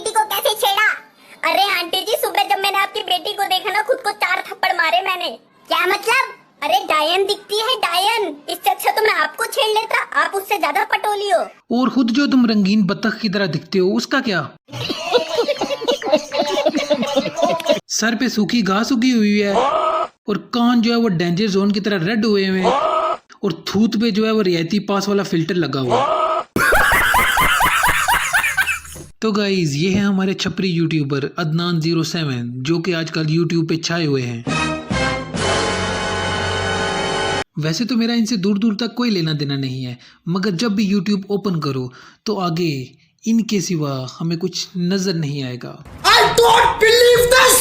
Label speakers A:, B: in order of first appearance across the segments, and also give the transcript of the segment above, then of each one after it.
A: बेटी को कैसे छेड़ा? अरे आंटी जी, सुबह जब मैंने आपकी बेटी को देखा ना, खुद को 4 थप्पड़ मारे मैंने। क्या मतलब? अरे डायन दिखती है, डायन। इससे अच्छा तो मैं आपको छेड़ लेता, आप उससे ज्यादा पटोली हो।
B: और खुद जो तुम रंगीन बत्तख की तरह दिखते हो, उसका क्या? सर पे सूखी घास उगी हुई है और कान जो है वो डेंजर जोन की तरह रेड हुए हुए हैं और थूत पे जो है वो रियायती पास वाला फिल्टर लगा हुआ है। तो गाइज, ये है हमारे छपरी यूट्यूबर अदनान 07 जो कि आजकल यूट्यूब पे छाए हुए हैं। वैसे तो मेरा इनसे दूर दूर तक कोई लेना देना नहीं है, मगर जब भी यूट्यूब ओपन करो तो आगे इनके सिवा हमें कुछ नजर नहीं आएगा।
C: I don't believe this!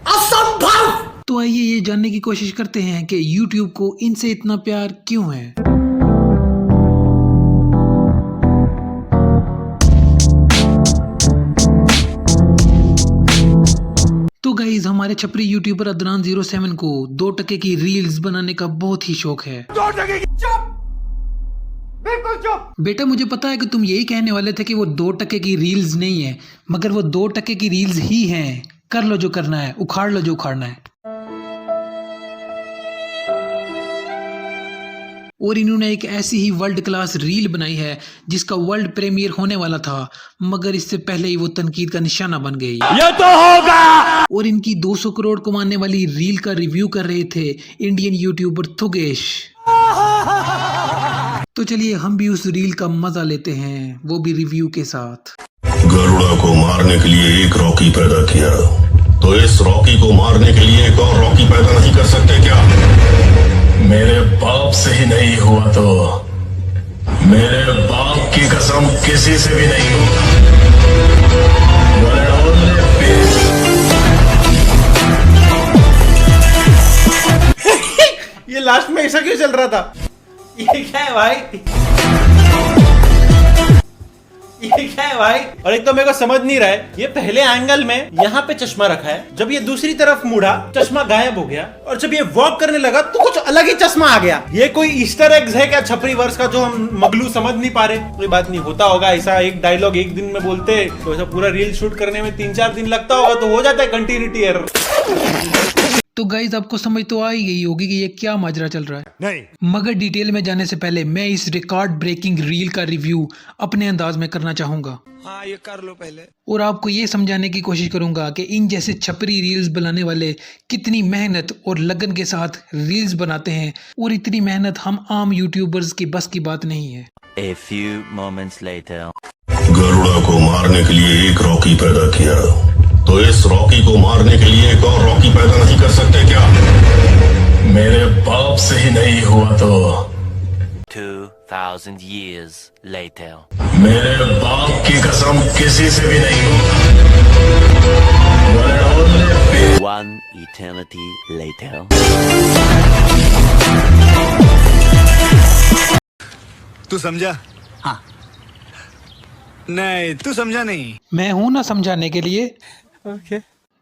C: असंभव!
B: तो आइए ये जानने की कोशिश करते हैं कि यूट्यूब को इनसे इतना प्यार क्यों है। तो गाइज, हमारे छपरी यूट्यूबर अदनान 07 को 2 टके की रील्स बनाने का बहुत ही शौक है।
C: 2 टके की चुप! बिल्कुल चुप!
B: बेटा, मुझे पता है कि तुम यही कहने वाले थे कि वो 2 टके की रील्स नहीं है, मगर वो 2 टके की रील्स ही हैं। कर लो जो करना है, उखाड़ लो जो उखाड़ना है। और इन्होंने एक ऐसी ही वर्ल्ड क्लास रील बनाई है जिसका वर्ल्ड प्रीमियर होने वाला था, मगर इससे पहले ही वो तनकीद का निशाना बन गई।
C: ये तो होगा!
B: और इनकी 200 करोड़ कमाने वाली रील का रिव्यू कर रहे थे इंडियन यूट्यूबर थुगेश। तो चलिए हम भी उस रील का मजा लेते हैं, वो भी रिव्यू के साथ।
D: गरुड़ा को मारने के लिए एक रॉकी पैदा किया, तो इस रॉकी को मारने के लिए एक और रॉकी पैदा नहीं कर सकते क्या? मेरे बाप से ही नहीं हुआ तो मेरे बाप की कसम किसी से भी नहीं होगा।
C: ये लास्ट में ऐसा क्यों चल रहा था? ये क्या है भाई? ये क्या है भाई? और एक तो मेरे को समझ नहीं रहा है, ये पहले एंगल में यहाँ पे चश्मा रखा है, जब ये दूसरी तरफ मुड़ा चश्मा गायब हो गया, और जब ये वॉक करने लगा तो कुछ अलग ही चश्मा आ गया। ये कोई ईस्टर एग्स है क्या छपरी वर्ष का, जो हम मगलू समझ नहीं पा रहे? कोई बात नहीं, होता होगा ऐसा। एक डायलॉग एक दिन में बोलते तो ऐसा पूरा रील शूट करने में 3-4 दिन लगता होगा, तो हो जाता है कंटिन्यूटी एरर।
B: तो गाइज, आपको समझ तो आ ही गई होगी कि ये क्या माजरा चल रहा है।
C: नहीं,
B: मगर डिटेल में जाने से पहले मैं इस रिकॉर्ड ब्रेकिंग रील का रिव्यू अपने अंदाज में करना चाहूंगा।
C: हाँ, ये कर लो पहले।
B: और आपको ये समझाने की कोशिश करूंगा कि इन जैसे छपरी रील्स बनाने वाले कितनी मेहनत और लगन के साथ रील्स बनाते हैं, और इतनी मेहनत हम आम यूट्यूबर्स की बस की बात नहीं है।
E: A few moments later.
D: Garuda को मारने के लिए एक रॉकी पैदा किया, तो इस रॉकी को मारने के लिए एक और रॉकी पैदा नहीं कर सकते क्या? मेरे बाप से ही नहीं हुआ तो
E: 2000 years later.
D: मेरे बाप की कसम किसी से भी नहीं होगा।
E: One eternity later.
F: तू समझा?
G: हाँ।
F: नहीं, तू समझा नहीं।
B: मैं हूं ना समझाने के लिए।
C: ओके।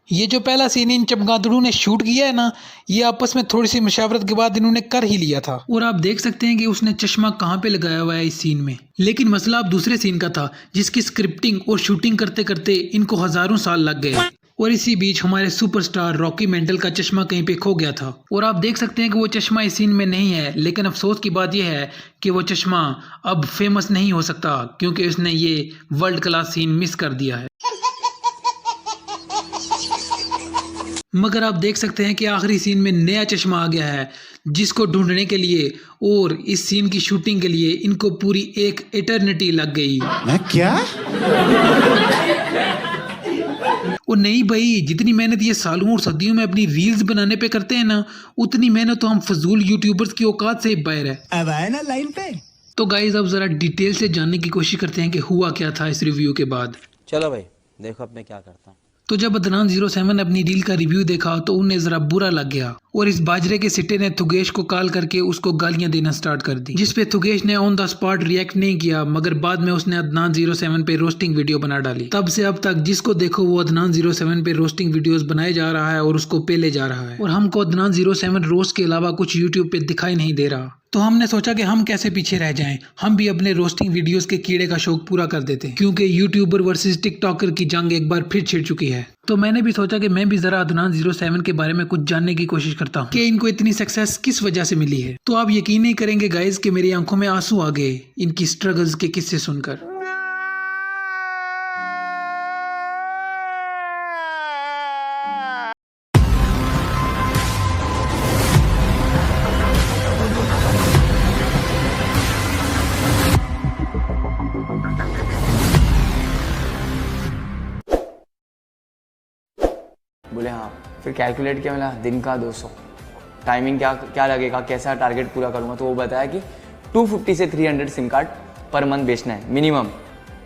B: ये जो पहला सीन इन चमगादड़ों ने शूट किया है ना, ये आपस में थोड़ी सी मशावरत के बाद इन्होंने कर ही लिया था। और आप देख सकते हैं कि उसने चश्मा कहाँ पे लगाया हुआ है इस सीन में। लेकिन मसला अब दूसरे सीन का था, जिसकी स्क्रिप्टिंग और शूटिंग करते करते इनको हजारों साल लग गए। और इसी बीच हमारे सुपरस्टार रॉकी मेंटल का चश्मा कहीं पे खो गया था। और आप देख सकते हैं कि वो चश्मा इस सीन में नहीं है, लेकिन अफसोस की बात यह है कि वो चश्मा अब फेमस नहीं हो सकता, क्योंकि उसने ये वर्ल्ड क्लास सीन मिस कर दिया है। मगर आप देख सकते हैं कि आखिरी सीन में नया चश्मा आ गया है, जिसको ढूंढने के लिए और इस सीन की शूटिंग के लिए इनको पूरी एक इटर्निटी लग गई।
F: मैं क्या?
B: और नहीं भाई, जितनी मेहनत ये सालों और सदियों में अपनी रील्स बनाने पे करते हैं ना, उतनी मेहनत तो हम फजूल यूट्यूबर्स की औकात से बाहर है।
F: अब आए ना लाइन पे।
B: तो गाइज, अब जरा डिटेल से जानने की कोशिश करते हैं कि हुआ क्या था इस रिव्यू के बाद।
G: चलो भाई, देखो अब मैं क्या करता हूँ।
B: तो जब अदनान 07 ने अपनी रील का रिव्यू देखा तो उन्हें जरा बुरा लग गया, और इस बाजरे के सिट्टे ने थुगेश को कॉल करके उसको गालियां देना स्टार्ट कर दी, जिसपे थुगेश ने ऑन द स्पॉट रिएक्ट नहीं किया, मगर बाद में उसने अदनान 07 पे रोस्टिंग वीडियो बना डाली। तब से अब तक जिसको देखो वो अदनान 07 पे रोस्टिंग वीडियोस बनाए जा रहा है और उसको पेले जा रहा है, और हमको अदनान 07 रोस्ट के अलावा कुछ यूट्यूब पे दिखाई नहीं दे रहा। तो हमने सोचा कि हम कैसे पीछे रह जाएं, हम भी अपने रोस्टिंग वीडियोस के कीड़े का शौक पूरा कर देते हैं, क्योंकि यूट्यूबर वर्सेस टिकटॉकर की जंग एक बार फिर छिड़ चुकी है। तो मैंने भी सोचा कि मैं भी जरा अदनान 07 के बारे में कुछ जानने की कोशिश करता हूँ कि इनको इतनी सक्सेस किस वजह से मिली है। तो आप यकीन नहीं करेंगे गाइज कि मेरी आंखों में आंसू आ गए इनकी स्ट्रगल्स के किस्से सुनकर।
H: बोले हाँ, फिर कैलकुलेट किया, मिला दिन का 200, टाइमिंग क्या क्या लगेगा, कैसा टारगेट पूरा करूँगा। तो वो बताया कि 250 से 300 सिम कार्ड पर मंथ बेचना है मिनिमम,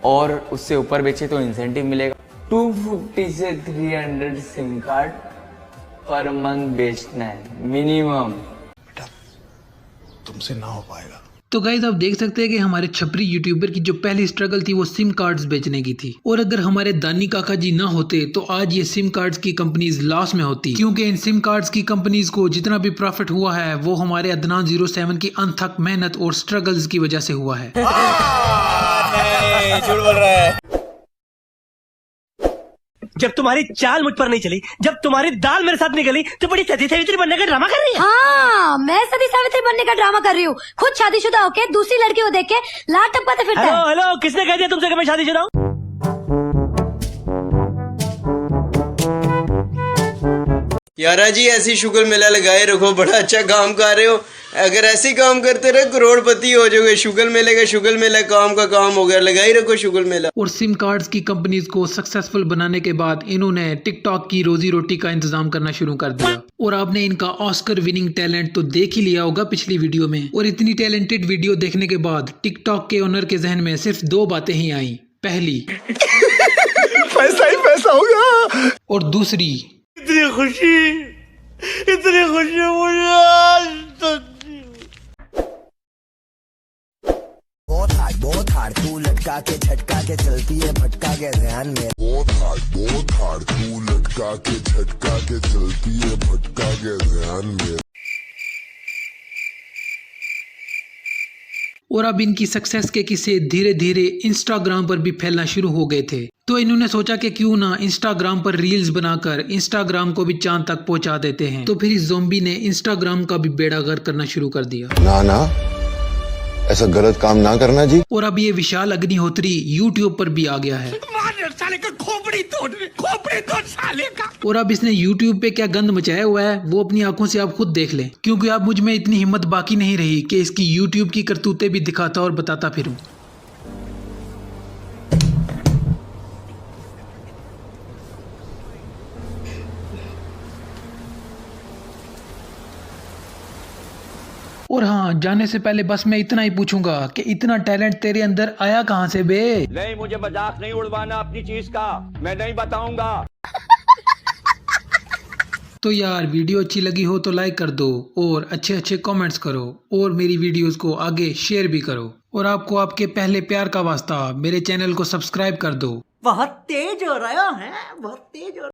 H: और उससे ऊपर बेचे तो इंसेंटिव मिलेगा। 250 से 300 सिम कार्ड पर मंथ बेचना है मिनिमम।
F: बेटा तुमसे ना हो पाएगा।
B: तो गाइज आप देख सकते हैं कि हमारे छपरी यूट्यूबर की जो पहली स्ट्रगल थी वो सिम कार्ड्स बेचने की थी, और अगर हमारे दानी काका जी ना होते तो आज ये सिम कार्ड्स की कंपनीज लॉस में होती, क्योंकि इन सिम कार्ड्स की कंपनीज को जितना भी प्रॉफिट हुआ है वो हमारे अदनान 07 की अनथक मेहनत और स्ट्रगल्स की वजह से हुआ है।
F: नहीं, झूठ बोल रहा है।
I: जब तुम्हारी चाल मुझ पर नहीं चली, जब तुम्हारी दाल मेरे साथ नहीं गली, तो बड़ी सती सावित्री बनने का ड्रामा कर रही है।
J: हाँ, मैं सती सावित्री बनने का ड्रामा कर रही हूँ। खुद शादीशुदा होके दूसरी लड़की को देख के लाट टपकाते फिरता है।
I: हेलो हेलो, किसने कह दिया तुमसे कि मैं शादीशुदा हूँ?
K: यारा जी ऐसी शुगर मेला लगाए रखो, बड़ा अच्छा काम कर रहे हो। अगर ऐसे काम करते रहे करोड़पति हो जाओगे। शुगर मेला काम का काम हो गया, लगाई रखो शुगर मेला।
B: और सिम कार्ड्स की कंपनीज को सक्सेसफुल बनाने के बाद इन्होंने टिकटॉक की रोजी रोटी का इंतजाम करना शुरू कर दिया, और आपने इनका ऑस्कर विनिंग टैलेंट तो देख ही लिया होगा पिछली वीडियो में। और इतनी टैलेंटेड वीडियो देखने के बाद टिकटॉक के ओनर के जहन में सिर्फ 2 बातें ही आई। पहली
F: पैसा ही पैसा होगा,
B: और दूसरी
I: इतनी खुशी मुझे आज तक।
F: बहुत हार्ड तू लटका के झटका के चलती है भटका के ध्यान में। बहुत हार्ड तू लटका के झटका के चलती है भटका के ध्यान में।
B: और अब इनकी सक्सेस के किस्से धीरे धीरे इंस्टाग्राम पर भी फैलना शुरू हो गए थे। तो इन्होंने सोचा कि क्यों ना इंस्टाग्राम पर रील्स बनाकर इंस्टाग्राम को भी चांद तक पहुंचा देते हैं। तो फिर इस ज़ोंबी ने इंस्टाग्राम का भी बेड़ा गर्क करना शुरू कर दिया।
D: ना ऐसा गलत काम ना करना जी।
B: और अब ये विशाल अग्निहोत्री यूट्यूब पर भी आ गया है।
I: साले का खोपड़ी तोड़ साले का।
B: और अब इसने यूट्यूब पे क्या गंद मचाया हुआ है वो अपनी आंखों से आप खुद देख लें, क्योंकि अब मुझ में इतनी हिम्मत बाकी नहीं रही कि इसकी यूट्यूब की करतूतें भी दिखाता और बताता फिरूं। और हाँ, जाने से पहले बस मैं इतना ही पूछूंगा कि इतना टैलेंट तेरे अंदर आया कहाँ से बे?
G: नहीं, मुझे मजाक नहीं उड़वाना अपनी चीज का, मैं नहीं बताऊंगा।
B: तो यार वीडियो अच्छी लगी हो तो लाइक कर दो, और अच्छे अच्छे कमेंट्स करो, और मेरी वीडियोस को आगे शेयर भी करो। और आपको आपके पहले प्यार का वास्ता मेरे चैनल को सब्सक्राइब कर दो।
I: बहुत तेज हो रहा है, बहुत तेज हो